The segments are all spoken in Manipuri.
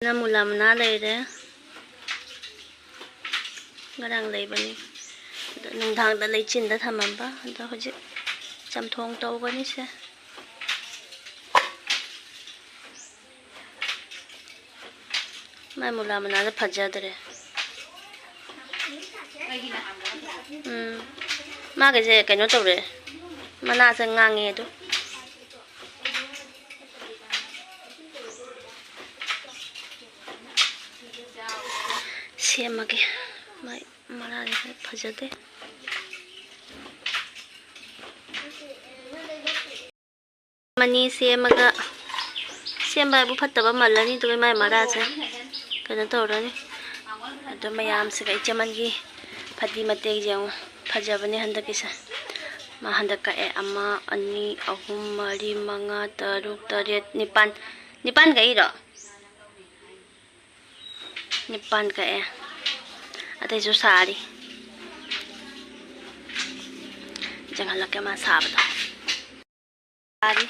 Na mulamana leire ngarang leibani nungdang da leichin da thamamba da hoji chamthong tawgani se mai mulamana da phajadre ma ga je kaino tawre mana sa ngange do सेमगे माय मरा फजदे मनी सेमगा सेमबा बु फत्तबा मल्लनी तो माय मरा से कनो तौरनी अदो मयाम से गई चमनगी फदी मते जेउ फजबने हंदकिसा मा हंदका ए अमा अनि अहुम मरी मंगा तरुक तरेत निपान निपान गईरो निपान का ए अतै जो सारी जंगल लके मा साबदा सारी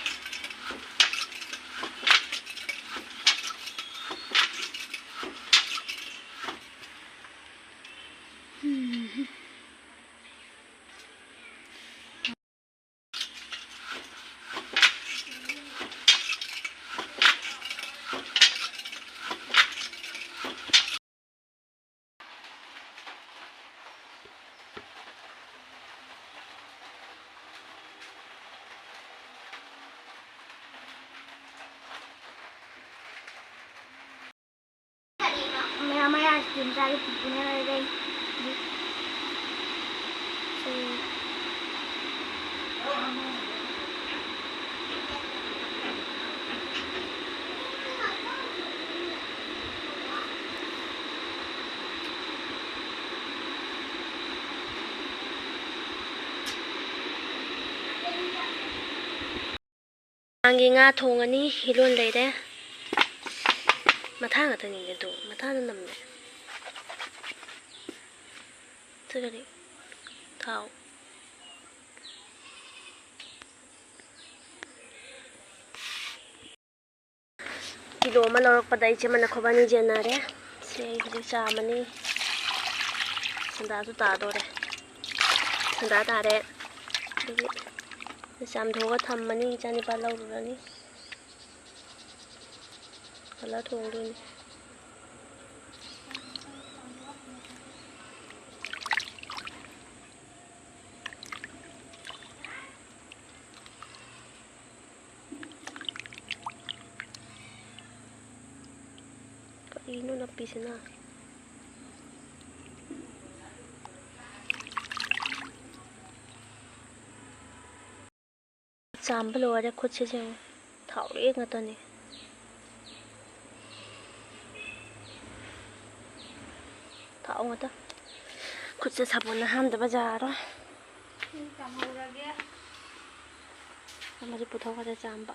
मैं आइसक्रीम सारी पुणे रह गई आंगी nga thongani hilon leire mathang atani do mathana namne tugani thau kilo ma lorok padai che mana khobani jenare se hidi chamani sanda su ta dore sanda tare cham thoga thammani chani pa laurani kala thongduni ino na pisina chamba lore khutse je thaure ngatani thau ngata khutse sabona hamda bazaro amari putho ka chamba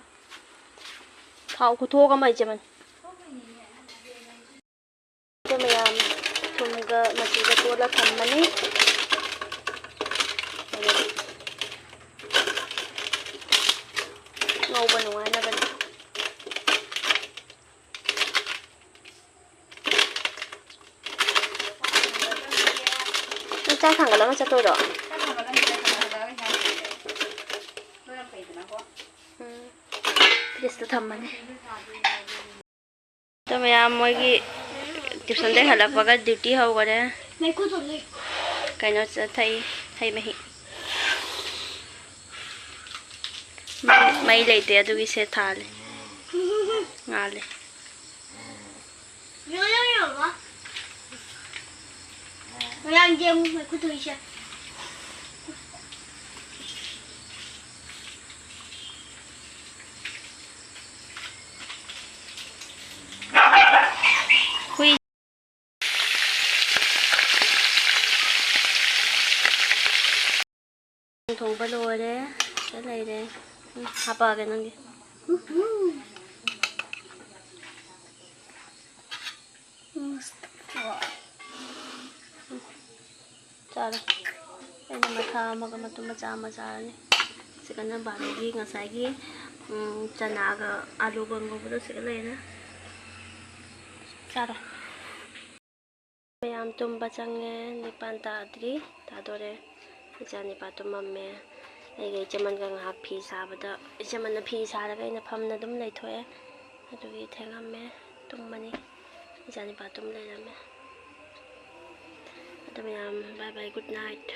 thau khutho ka mai jeman तो मैम थुमगा मचीदा तोला थम्मनी ngौबा नुवानाबनी चा थांगलामा चतोरो प्लीज थम्मनी तो मैम मोगी ट्यूशन दे हलकवागा ड्यूटी होगरे कहीं थई मही मई लेते अदुगी से थाले ngaले thùng ba lô đấy cái này đây hapa cái năng đi chả đây đây là mặt thà mà cái mặt tôm macha này sẽ cái năng bảo đi ngay sai cái chana cái alu bang cái đó sẽ cái này nè Charo. Mayam tumba change nipan tadri tadore. Ichani pa tumamme. Aiga ichaman ka ngahak phi sabada. Ichaman na phi saraga ina phamna dum leithoe. Adugi thengamme tummani. Ichani pa tum leirame. Mayam bye bye, good night.